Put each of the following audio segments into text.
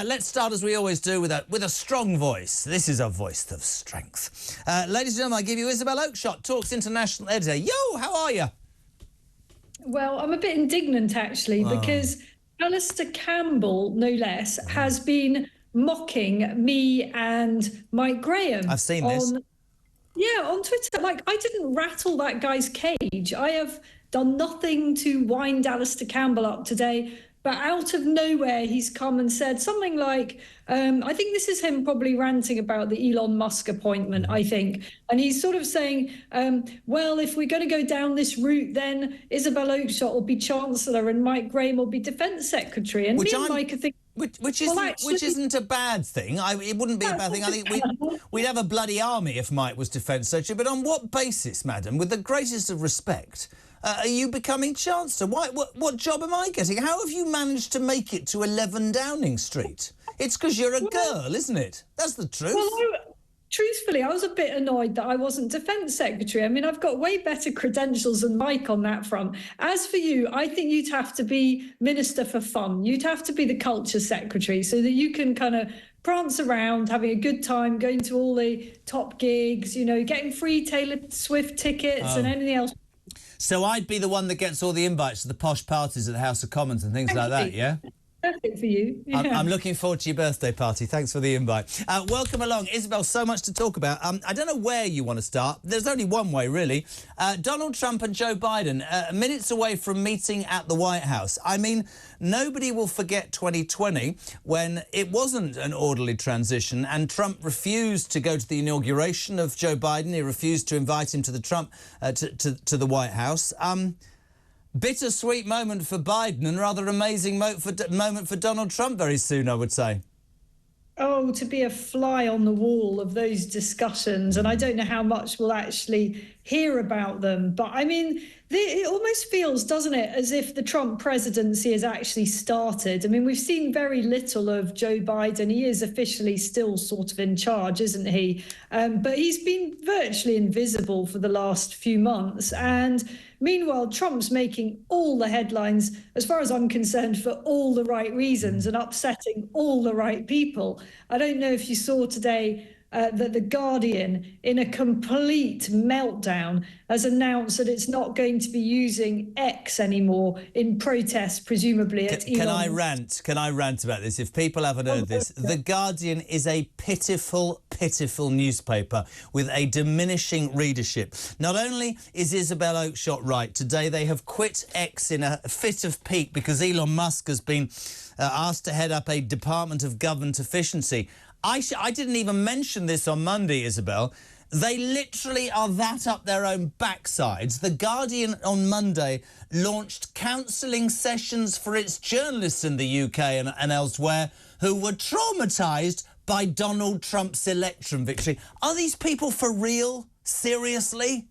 Let's start as we always do with a strong voice. This is a voice of strength. Ladies and gentlemen, I give you Isabel Oakeshott, Talk's International Editor. Yo, how are you? Well, I'm a bit indignant, actually, because Alistair Campbell, no less, has been mocking me and Mike Graham. I've seen this. On Twitter. Like, I didn't rattle that guy's cage. I have done nothing to wind Alistair Campbell up today. But out of nowhere, he's come and said something like, I think this is him probably ranting about the Elon Musk appointment, I think. And he's sort of saying, well, if we're going to go down this route, then Isabel Oakeshott will be Chancellor and Mike Graham will be Defence Secretary. And me and Mike are thinking... Which isn't a bad thing. It wouldn't be a bad thing. I think we'd have a bloody army if Mike was Defence Secretary. But on what basis, madam, with the greatest of respect, are you becoming Chancellor? What job am I getting? How have you managed to make it to 11 Downing Street? It's because you're a girl, isn't it? That's the truth. Well, truthfully, I was a bit annoyed that I wasn't Defence Secretary. I mean, I've got way better credentials than Mike on that front. As for you, I think you'd have to be Minister for Fun. You'd have to be the Culture Secretary so that you can kind of prance around, having a good time, going to all the top gigs, you know, getting free Taylor Swift tickets and anything else. So I'd be the one that gets all the invites to the posh parties at the House of Commons and things like that, yeah? Perfect for you. Yeah. I'm looking forward to your birthday party. Thanks for the invite. Welcome along. Isabel, so much to talk about. I don't know where you want to start. There's only one way, really. Donald Trump and Joe Biden, minutes away from meeting at the White House. I mean, nobody will forget 2020 when it wasn't an orderly transition and Trump refused to go to the inauguration of Joe Biden. He refused to invite him to the to the White House. Bittersweet moment for Biden and rather amazing moment for Donald Trump very soon, I would say. Oh, to be a fly on the wall of those discussions. And I don't know how much we'll actually hear about them. But I mean, it almost feels, doesn't it, as if the Trump presidency has actually started. I mean, we've seen very little of Joe Biden. He is officially still sort of in charge, isn't he? But he's been virtually invisible for the last few months. And meanwhile, Trump's making all the headlines, as far as I'm concerned, for all the right reasons and upsetting all the right people. I don't know if you saw today that The Guardian, in a complete meltdown, has announced that it's not going to be using X anymore in protest, presumably at Elon. Can I rant about this? If people haven't heard this, The Guardian is a pitiful newspaper with a diminishing readership. Not only is Isabel Oakeshott right, today they have quit X in a fit of pique because Elon Musk has been asked to head up a Department of Government Efficiency. I didn't even mention this on Monday, Isabel. They literally are that up their own backsides. The Guardian on Monday launched counselling sessions for its journalists in the UK and elsewhere who were traumatised by Donald Trump's election victory. Are these people for real? Seriously?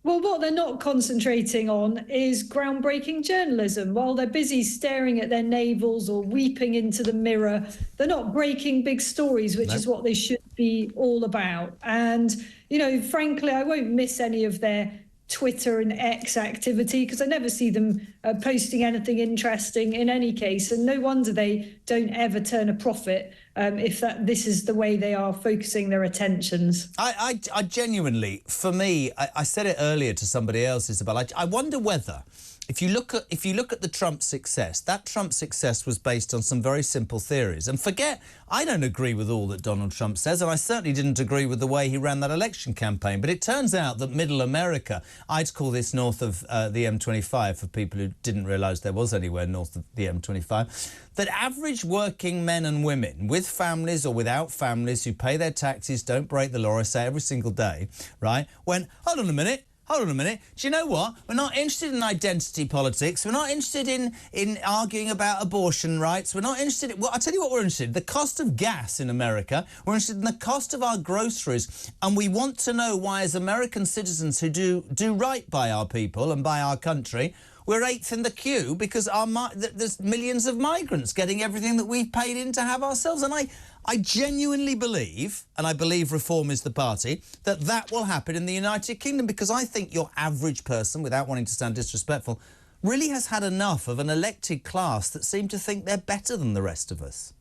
Well, what they're not concentrating on is groundbreaking journalism. While they're busy staring at their navels or weeping into the mirror, they're not breaking big stories, which is what they should be all about. And, you know, frankly, I won't miss any of their Twitter and X activity because I never see them posting anything interesting in any case. And no wonder they don't ever turn a profit if this is the way they are focusing their attentions. I genuinely, for me, I said it earlier to somebody else, Isabel, I wonder whether if you look at the Trump success, that Trump success was based on some very simple theories. And forget, I don't agree with all that Donald Trump says, and I certainly didn't agree with the way he ran that election campaign. But it turns out that middle America, I'd call this north of the M25 for people who didn't realise there was anywhere north of the M25, that average working men and women with families or without families who pay their taxes, don't break the law, I say every single day, right, went, hold on a minute, do you know what? We're not interested in identity politics. We're not interested in arguing about abortion rights. We're not interested in... Well, I'll tell you what we're interested in. The cost of gas in America. We're interested in the cost of our groceries. And we want to know why, as American citizens who do right by our people and by our country, we're eighth in the queue because there's millions of migrants getting everything that we've paid in to have ourselves. And I genuinely believe, and I believe Reform is the party, that will happen in the United Kingdom because I think your average person, without wanting to sound disrespectful, really has had enough of an elected class that seem to think they're better than the rest of us.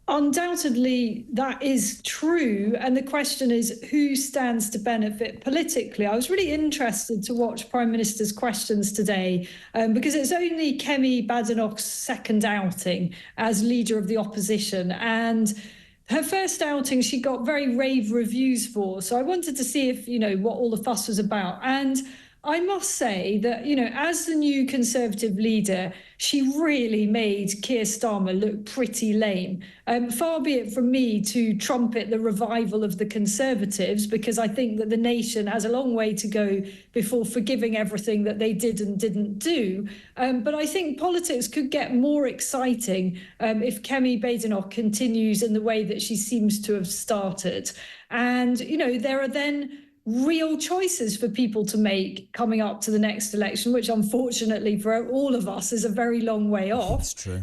Undoubtedly, that is true. And the question is, who stands to benefit politically? I was really interested to watch Prime Minister's questions today because it's only Kemi Badenoch's second outing as leader of the opposition. And her first outing, she got very rave reviews for. So I wanted to see if, what all the fuss was about. And I must say that, as the new Conservative leader, she really made Keir Starmer look pretty lame. Far be it from me to trumpet the revival of the Conservatives, because I think that the nation has a long way to go before forgiving everything that they did and didn't do. But I think politics could get more exciting if Kemi Badenoch continues in the way that she seems to have started. And, there are then real choices for people to make coming up to the next election, which unfortunately for all of us is a very long way off. That's true.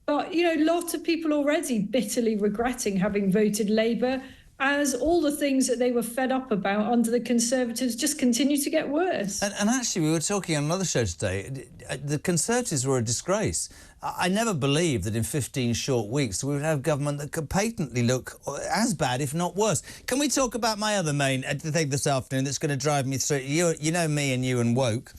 But, lots of people already bitterly regretting having voted Labour, as all the things that they were fed up about under the Conservatives just continue to get worse. And actually, we were talking on another show today, the Conservatives were a disgrace. I never believed that in 15 short weeks we would have government that could patently look as bad, if not worse. Can we talk about my other main thing this afternoon that's going to drive me through? You know me and you and woke.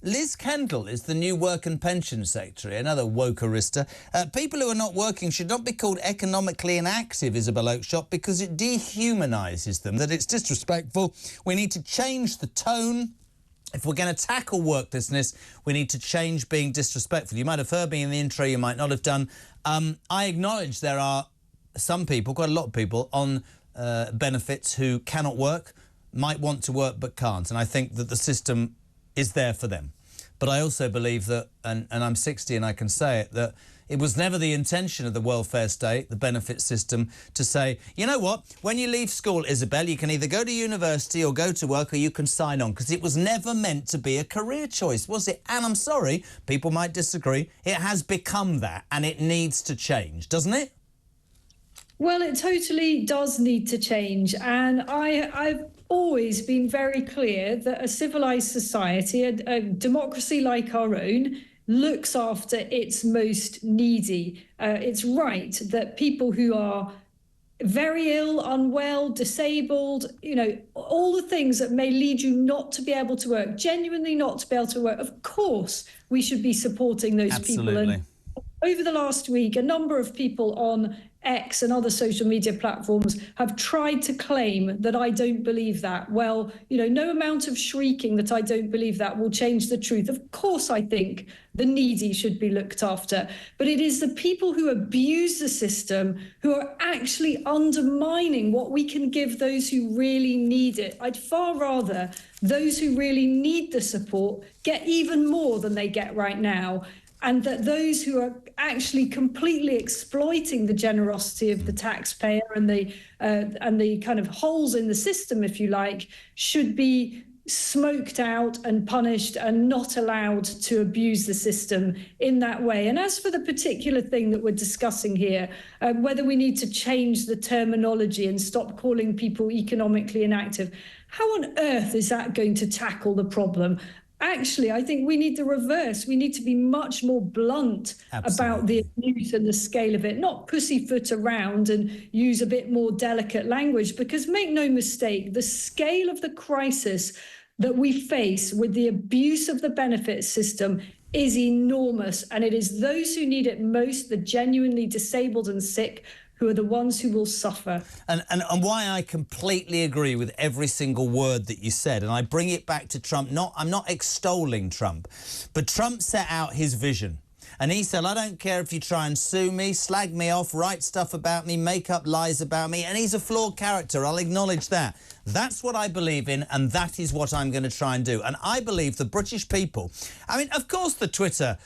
Liz Kendall is the new Work and Pension Secretary, another woke arista. People who are not working should not be called economically inactive, Isabel Oakeshott, because it dehumanises them, that it's disrespectful. We need to change the tone. If we're going to tackle worklessness, we need to change being disrespectful. You might have heard me in the intro, you might not have done. I acknowledge there are some people, quite a lot of people, on benefits who cannot work, might want to work but can't. And I think that the system is there for them. But I also believe that, and I'm 60 and I can say it, that it was never the intention of the welfare state, the benefit system, to say, you know what, when you leave school, Isabel, you can either go to university or go to work or you can sign on, because it was never meant to be a career choice, was it? And I'm sorry, people might disagree, it has become that and it needs to change, doesn't it? Well, it totally does need to change. And I've always been very clear that a civilised society, a democracy like our own, looks after its most needy. It's right that people who are very ill, unwell, disabled, all the things that may lead you not to be able to work, genuinely not to be able to work, of course, we should be supporting those people. And over the last week, a number of people on X and other social media platforms have tried to claim that I don't believe that. Well, no amount of shrieking that I don't believe that will change the truth. Of course, I think the needy should be looked after, but it is the people who abuse the system who are actually undermining what we can give those who really need it. I'd far rather those who really need the support get even more than they get right now, and that those who are actually completely exploiting the generosity of the taxpayer and the kind of holes in the system, if you like, should be smoked out and punished and not allowed to abuse the system in that way. And as for the particular thing that we're discussing here, whether we need to change the terminology and stop calling people economically inactive, how on earth is that going to tackle the problem? Actually, I think we need the reverse. We need to be much more blunt about the abuse and the scale of it, not pussyfoot around and use a bit more delicate language, because make no mistake, the scale of the crisis that we face with the abuse of the benefit system is enormous. And it is those who need it most, the genuinely disabled and sick, who are the ones who will suffer. And why I completely agree with every single word that you said, and I bring it back to Trump. I'm not extolling Trump, but Trump set out his vision. And he said, I don't care if you try and sue me, slag me off, write stuff about me, make up lies about me. And he's a flawed character. I'll acknowledge that. That's what I believe in, and that is what I'm going to try and do. And I believe the British people, I mean, of course the Twitter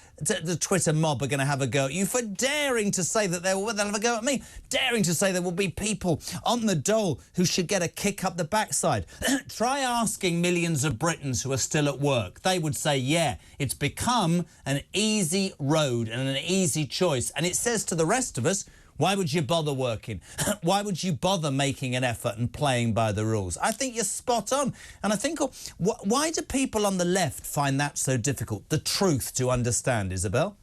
mob are going to have a go at you for daring to say that they'll have a go at me, daring to say there will be people on the dole who should get a kick up the backside. Try asking millions of Britons who are still at work. They would say, yeah, it's become an easy road and an easy choice. And it says to the rest of us, Why would you bother working? Why would you bother making an effort and playing by the rules? I think you're spot on. And I think, why do people on the left find that so difficult, the truth to understand, Isabel?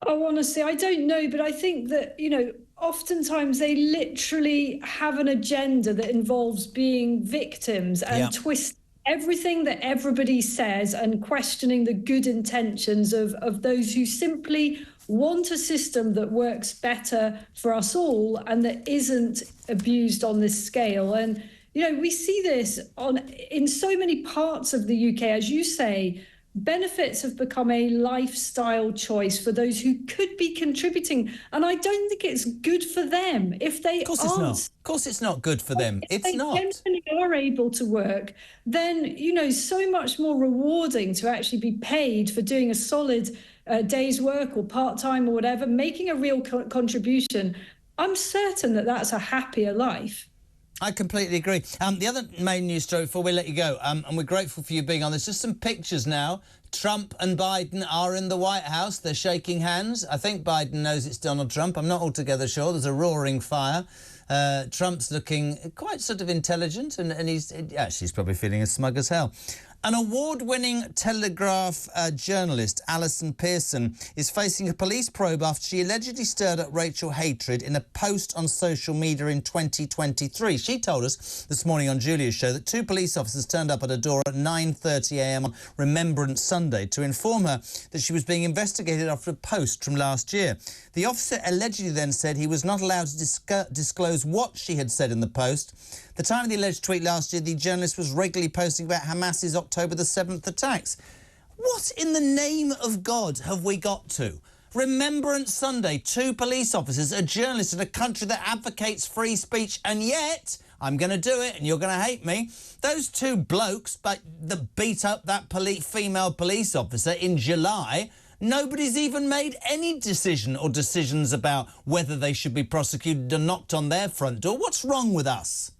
Oh, honestly, I don't know, but I think that, you know, oftentimes they literally have an agenda that involves being victims and twist everything that everybody says and questioning the good intentions of those who simply want a system that works better for us all and that isn't abused on this scale. And, you know, we see this in so many parts of the UK, as you say. Benefits have become a lifestyle choice for those who could be contributing. And I don't think it's good for them if they Of course it's not. Of course it's not good for them. If it's not. If they genuinely are able to work, then, you know, so much more rewarding to actually be paid for doing a solid day's work or part-time or whatever, making a real contribution. I'm certain that that's a happier life. I completely agree. The other main news story before we let you go, and we're grateful for you being on, there's just some pictures now. Trump and Biden are in the White House. They're shaking hands. I think Biden knows it's Donald Trump. I'm not altogether sure. There's a roaring fire. Trump's looking quite sort of intelligent, and he's probably feeling as smug as hell. An award-winning Telegraph journalist, Alison Pearson, is facing a police probe after she allegedly stirred up racial hatred in a post on social media in 2023. She told us this morning on Julia's show that 2 police officers turned up at her door at 9:30 a.m. on Remembrance Sunday to inform her that she was being investigated after a post from last year. The officer allegedly then said he was not allowed to disclose what she had said in the post. The time of the alleged tweet last year, the journalist was regularly posting about Hamas's October the 7th attacks. What in the name of God have we got to? Remembrance Sunday, 2 police officers, a journalist in a country that advocates free speech, and yet, I'm going to do it and you're going to hate me, those 2 blokes that beat up that female police officer in July, nobody's even made any decision or decisions about whether they should be prosecuted or knocked on their front door. What's wrong with us?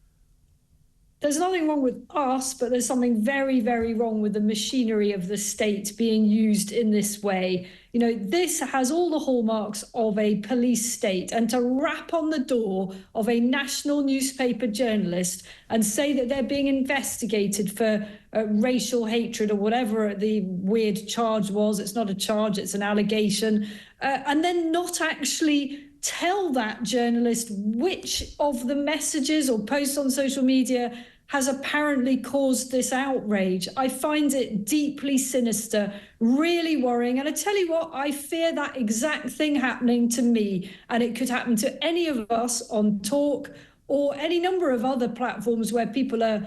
There's nothing wrong with us, but there's something very, very wrong with the machinery of the state being used in this way. You know, this has all the hallmarks of a police state, and to rap on the door of a national newspaper journalist and say that they're being investigated for racial hatred or whatever the weird charge was. It's not a charge, it's an allegation. And then not actually tell that journalist which of the messages or posts on social media has apparently caused this outrage. I find it deeply sinister, really worrying. And I tell you what, I fear that exact thing happening to me. And it could happen to any of us on Talk or any number of other platforms where people are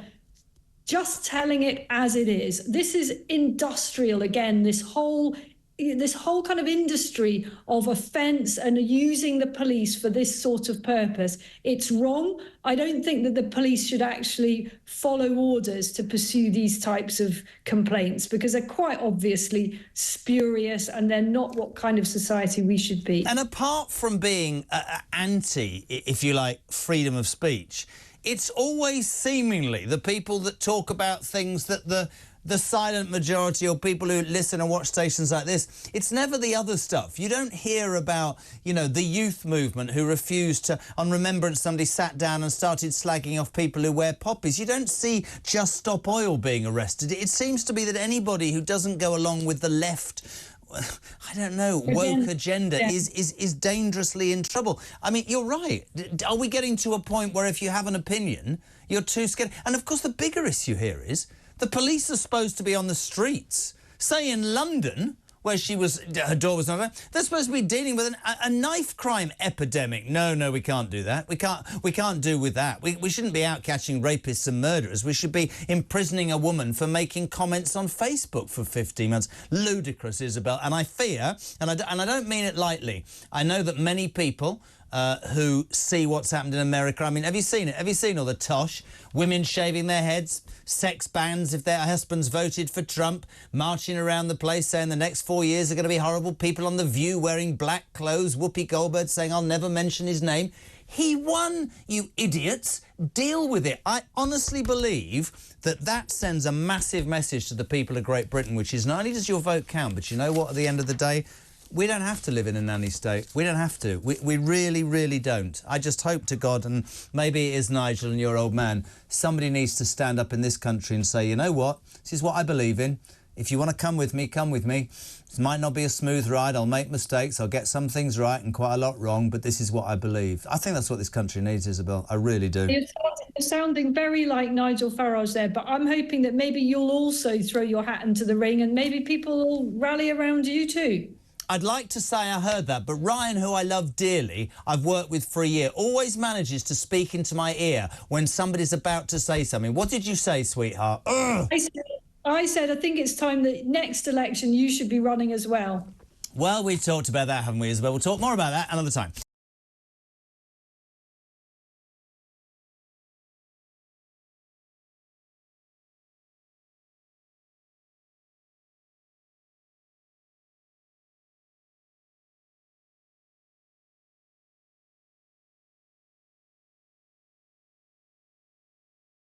just telling it as it is. This is industrial again, this whole kind of industry of offence and using the police for this sort of purpose. It's wrong. I don't think that the police should actually follow orders to pursue these types of complaints because they're quite obviously spurious and they're not what kind of society we should be. And apart from being anti, if you like, freedom of speech, it's always seemingly the people that talk about things that the silent majority or people who listen and watch stations like this, it's never the other stuff. You don't hear about, you know, the youth movement who refused to, on Remembrance Sunday, sat down and started slagging off people who wear poppies. You don't see Just Stop Oil being arrested. It seems to be that anybody who doesn't go along with the left, I don't know, woke agenda is dangerously in trouble. I mean, you're right. Are we getting to a point where if you have an opinion, you're too scared? And of course, the bigger issue here is the police are supposed to be on the streets. Say in London, where her door was not open, they're supposed to be dealing with a knife crime epidemic. No, we can't do that. We can't do with that. We shouldn't be out catching rapists and murderers. We should be imprisoning a woman for making comments on Facebook for 15 months. Ludicrous, Isabel. And I fear, and I don't mean it lightly, I know that many people who see what's happened in America. I mean, have you seen it? Have you seen all the tosh? Women shaving their heads, sex bans if their husbands voted for Trump, marching around the place saying the next 4 years are going to be horrible, people on The View wearing black clothes, Whoopi Goldberg saying, I'll never mention his name. He won, you idiots. Deal with it. I honestly believe that sends a massive message to the people of Great Britain, which is not only does your vote count, but you know what, at the end of the day, we don't have to live in a nanny state. We don't have to. We really, really don't. I just hope to God, and maybe it is Nigel and your old man, somebody needs to stand up in this country and say, you know what, this is what I believe in. If you want to come with me, come with me. It might not be a smooth ride. I'll make mistakes. I'll get some things right and quite a lot wrong, but this is what I believe. I think that's what this country needs, Isabel. I really do. You're sounding very like Nigel Farage there, but I'm hoping that maybe you'll also throw your hat into the ring and maybe people will rally around you too. I'd like to say I heard that, but Ryan, who I love dearly, I've worked with for a year, always manages to speak into my ear when somebody's about to say something. What did you say, sweetheart? Ugh. I said I think it's time that next election you should be running as well. Well, we talked about that, haven't we, Isabel? We'll talk more about that another time.